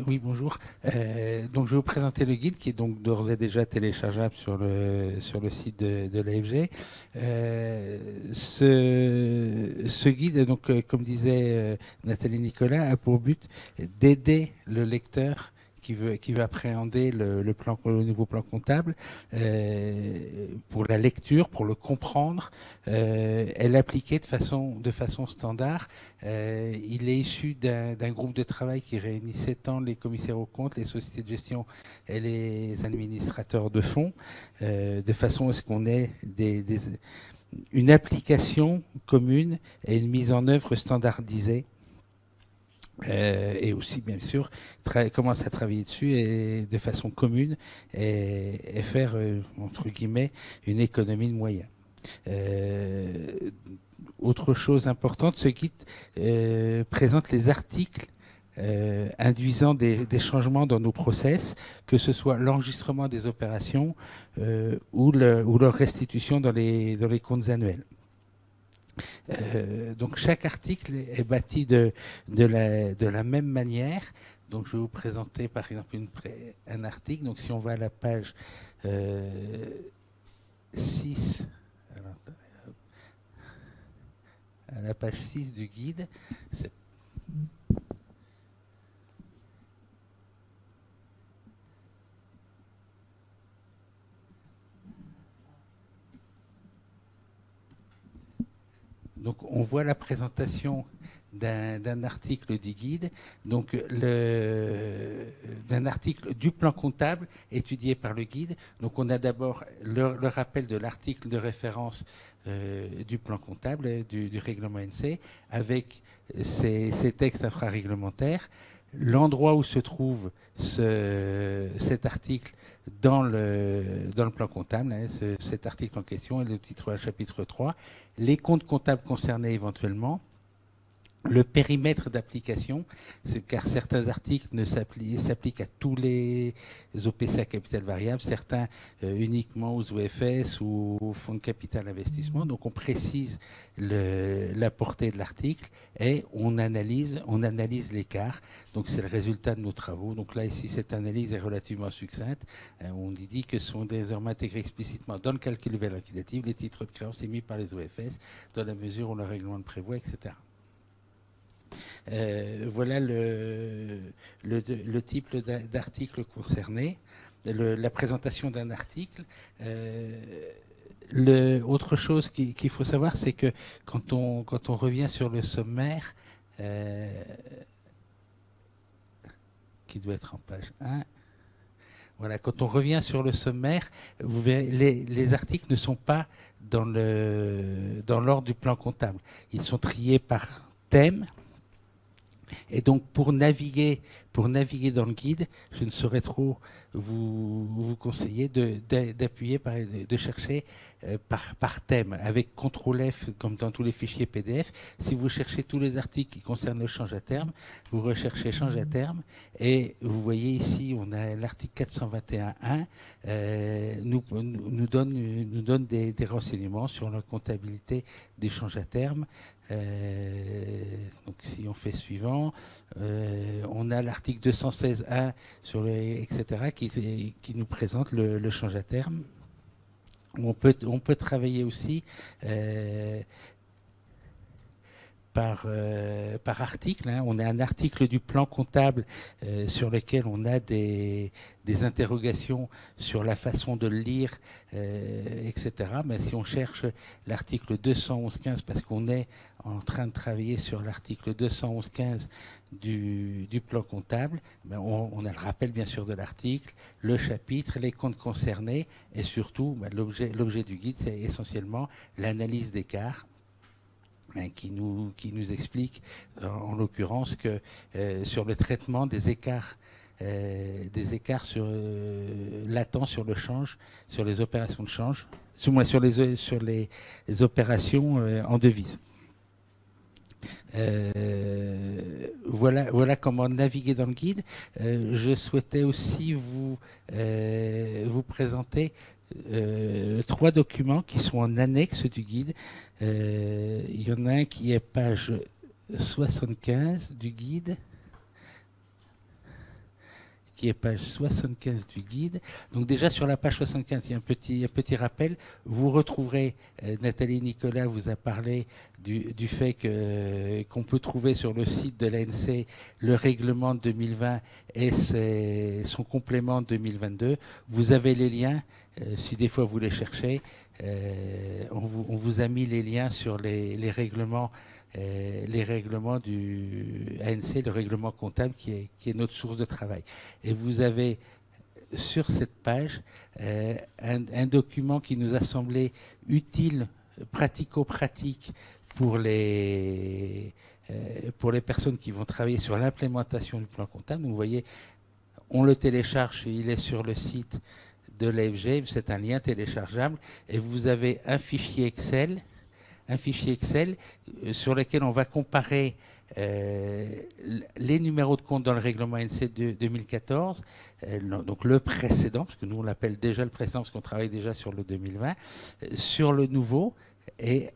Oui, bonjour. Donc, je vais vous présenter le guide qui est donc d'ores et déjà téléchargeable sur le site de l'AFG. Ce guide, donc, comme disait Nathalie Nicolas, a pour but d'aider le lecteur qui veut appréhender le nouveau plan comptable pour la lecture, pour le comprendre et l'appliquer de façon standard. Il est issu d'un groupe de travail qui réunissait tant les commissaires aux comptes, les sociétés de gestion et les administrateurs de fonds, de façon à ce qu'on ait une application commune et une mise en œuvre standardisée. Et aussi, bien sûr, commence à travailler dessus et de façon commune et faire, entre guillemets, une économie de moyens. Autre chose importante, ce guide présente les articles induisant des changements dans nos process, que ce soit l'enregistrement des opérations ou leur restitution dans les comptes annuels. Donc chaque article est bâti de la même manière. Donc je vais vous présenter par exemple un article. Donc si on va à la page 6, à la page 6 du guide, donc on voit la présentation d'un article du guide, donc d'un article du plan comptable étudié par le guide. Donc on a d'abord le rappel de l'article de référence du plan comptable, du règlement NC, avec ces textes infraréglementaires, l'endroit où se trouve cet article dans le plan comptable, hein, cet article en question, est le titre chapitre 3, les comptes comptables concernés éventuellement, le périmètre d'application, car certains articles ne s'appliquent à tous les OPC à capital variable, certains uniquement aux OFS ou aux fonds de capital investissement. Donc on précise la portée de l'article et on analyse l'écart. Donc c'est le résultat de nos travaux. Donc là ici cette analyse est relativement succincte. On y dit que sont désormais intégrés explicitement dans le calcul de valeur liquidative les titres de créance émis par les OFS dans la mesure où le règlement le prévoit, etc. Voilà le type d'article concerné, la présentation d'un article. Autre chose qu'il faut savoir, c'est que quand on revient sur le sommaire, qui doit être en page 1, voilà, quand on revient sur le sommaire, vous verrez, les articles ne sont pas dans l'ordre du plan comptable. Ils sont triés par thème. Et donc, pour naviguer dans le guide, je ne saurais trop vous conseiller d'appuyer, de chercher par thème, avec CTRL-F, comme dans tous les fichiers PDF. Si vous cherchez tous les articles qui concernent le change à terme, vous recherchez change à terme, et vous voyez ici, on a l'article 421.1, nous donne des renseignements sur la comptabilité des change à terme. Donc si on fait suivant, on a l'article 216.1 sur etc. qui nous présente le change à terme. On peut travailler aussi par article. Hein. On a un article du plan comptable sur lequel on a des interrogations sur la façon de le lire, etc. Mais si on cherche l'article 211.15, parce qu'on est en train de travailler sur l'article 211.15 du plan comptable, ben on a le rappel bien sûr de l'article, le chapitre, les comptes concernés, et surtout ben, l'objet du guide, c'est essentiellement l'analyse d'écart. Qui nous explique, en l'occurrence, que sur le traitement des écarts latents sur le change, sur les opérations de change, sur les opérations en devise. Voilà comment naviguer dans le guide. Je souhaitais aussi vous présenter 3 documents qui sont en annexe du guide. Il y en a un qui est page 75 du guide. qui est page 75 du guide. Donc déjà sur la page 75, il y a un petit rappel. Vous retrouverez, Nathalie Nicolas vous a parlé du fait qu'on peut trouver sur le site de l'ANC le règlement de 2020 et son complément de 2022. Vous avez les liens, si des fois vous les cherchez. On vous a mis les liens sur les règlements du ANC, le règlement comptable qui est notre source de travail. Et vous avez sur cette page un document qui nous a semblé utile, pratico-pratique pour les personnes qui vont travailler sur l'implémentation du plan comptable. Donc, vous voyez, on le télécharge, il est sur le site de l'AFG, c'est un lien téléchargeable, et vous avez un fichier Excel sur lequel on va comparer les numéros de compte dans le règlement ANC de 2014, donc le précédent, parce que nous on l'appelle déjà le précédent parce qu'on travaille déjà sur le 2020, sur le nouveau, et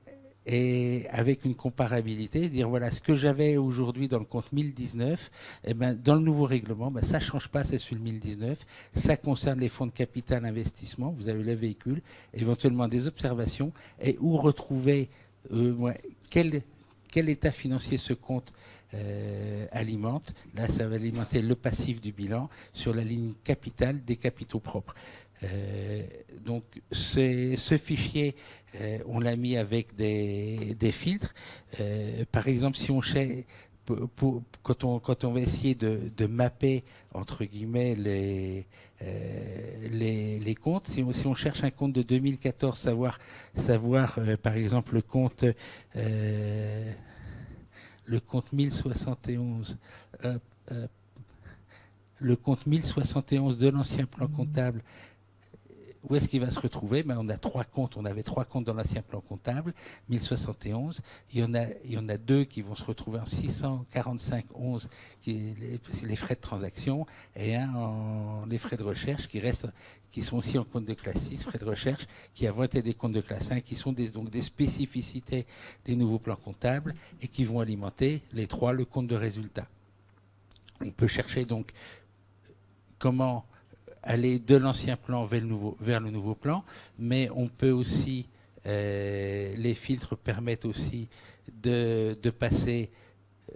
avec une comparabilité, dire voilà ce que j'avais aujourd'hui dans le compte 1019, et ben, dans le nouveau règlement, ben, ça ne change pas, c'est sur le 1019, ça concerne les fonds de capital investissement, vous avez les véhicules, éventuellement des observations, et où retrouver quel état financier ce compte alimente. Là, ça va alimenter le passif du bilan sur la ligne capital des capitaux propres. Donc ce fichier, on l'a mis avec des filtres. Par exemple, si on quand on va essayer de mapper entre guillemets les comptes, si on cherche un compte de 2014, savoir par exemple le compte 1071, le compte 1071 de l'ancien plan comptable, où est-ce qu'il va se retrouver? Ben, on a 3 comptes. On avait 3 comptes dans l'ancien plan comptable, 1071. Il y en a 2 qui vont se retrouver en 645,11, les frais de transaction, et les frais de recherche qui sont aussi en compte de classe 6, frais de recherche, qui avant étaient des comptes de classe 5, qui sont donc des spécificités des nouveaux plans comptables et qui vont alimenter les 3, le compte de résultat. On peut chercher donc comment aller de l'ancien plan vers le nouveau plan, mais on peut aussi, les filtres permettent aussi de passer,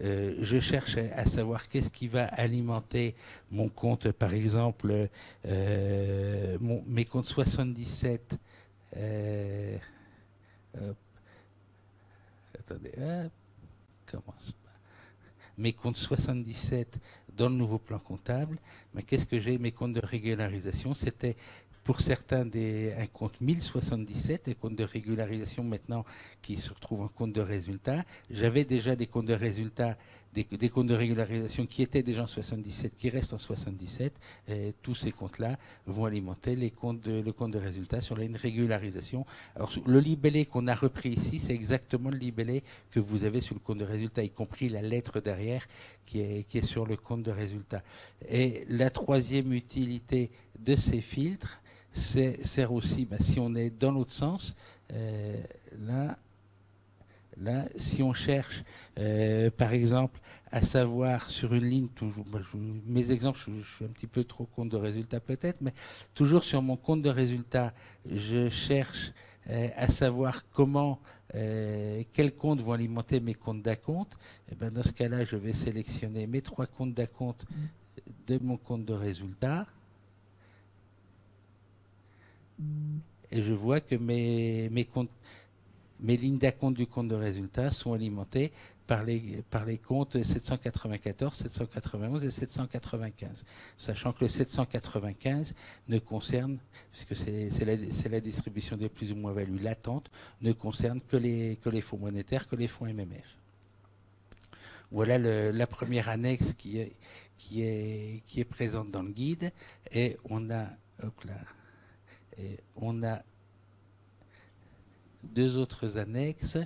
je cherche à savoir qu'est-ce qui va alimenter mon compte, par exemple, mes comptes 77, attendez, commence pas. Mes comptes 77 dans le nouveau plan comptable, mais qu'est-ce que j'ai? Mes comptes de régularisation, c'était pour certains un compte 1077, des comptes de régularisation maintenant qui se retrouvent en compte de résultat. J'avais déjà des comptes de résultat, des comptes de régularisation qui étaient déjà en 77, qui restent en 77. Et tous ces comptes-là vont alimenter le compte de résultat sur la ligne régularisation. Alors, le libellé qu'on a repris ici, c'est exactement le libellé que vous avez sur le compte de résultat, y compris la lettre derrière qui est sur le compte de résultat. Et la troisième utilité de ces filtres sert aussi, si on est dans l'autre sens, là, si on cherche, par exemple, à savoir sur une ligne, toujours, mes exemples, je suis un petit peu trop compte de résultat peut-être, mais toujours sur mon compte de résultat, je cherche à savoir quels comptes vont alimenter mes comptes d'acompte. Et ben dans ce cas-là, je vais sélectionner mes 3 comptes d'acompte de mon compte de résultat. Et je vois que mes lignes d'acompte du compte de résultat sont alimentées par les comptes 794, 791 et 795. Sachant que le 795 ne concerne, puisque c'est la distribution des plus ou moins values latentes, ne concerne que les fonds monétaires, que les fonds MMF. Voilà la première annexe qui est présente dans le guide. Et on a, on a 2 autres annexes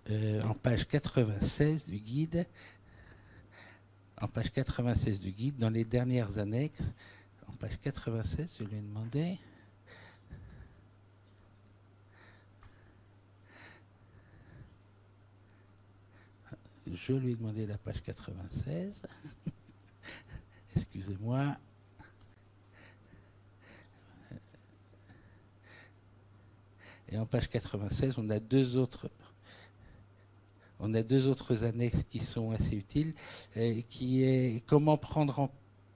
en page 96 du guide. En page 96 du guide, dans les dernières annexes, en page 96, je lui ai demandé. Je lui ai demandé la page 96. Excusez-moi. Et en page 96, on a deux autres annexes qui sont assez utiles, qui est comment prendre en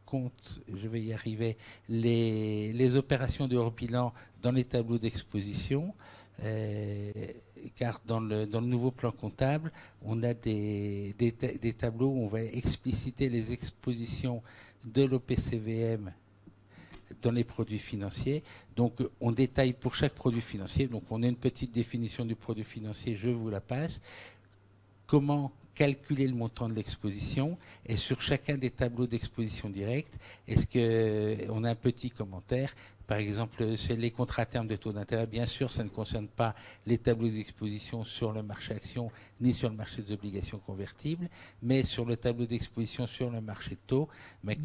compte, je vais y arriver, les opérations de hors-bilan dans les tableaux d'exposition. Car dans le nouveau plan comptable, on a des tableaux où on va expliciter les expositions de l'OPCVM dans les produits financiers. Donc on détaille pour chaque produit financier, donc on a une petite définition du produit financier, je vous la passe. Comment calculer le montant de l'exposition, et sur chacun des tableaux d'exposition directe, est-ce qu'on a un petit commentaire? Par exemple, c'est les contrats à terme de taux d'intérêt. Bien sûr, ça ne concerne pas les tableaux d'exposition sur le marché action ni sur le marché des obligations convertibles, mais sur le tableau d'exposition sur le marché de taux. Mais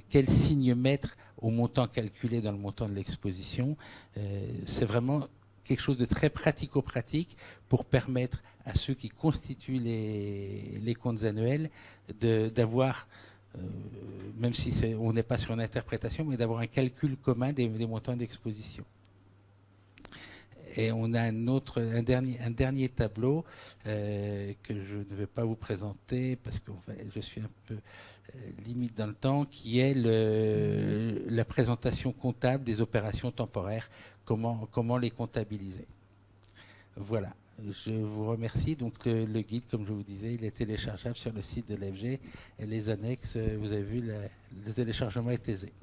quel signe mettre au montant calculé dans le montant de l'exposition? C'est vraiment quelque chose de très pratico-pratique pour permettre à ceux qui constituent les comptes annuels d'avoir, même si on n'est pas sur une interprétation, mais d'avoir un calcul commun des montants d'exposition. Et on a un dernier tableau que je ne vais pas vous présenter parce que je suis un peu limite dans le temps, qui est la présentation comptable des opérations temporaires, comment les comptabiliser. Voilà, je vous remercie. Donc le guide, comme je vous disais, il est téléchargeable sur le site de l'EFG et les annexes, vous avez vu, le téléchargement est aisé.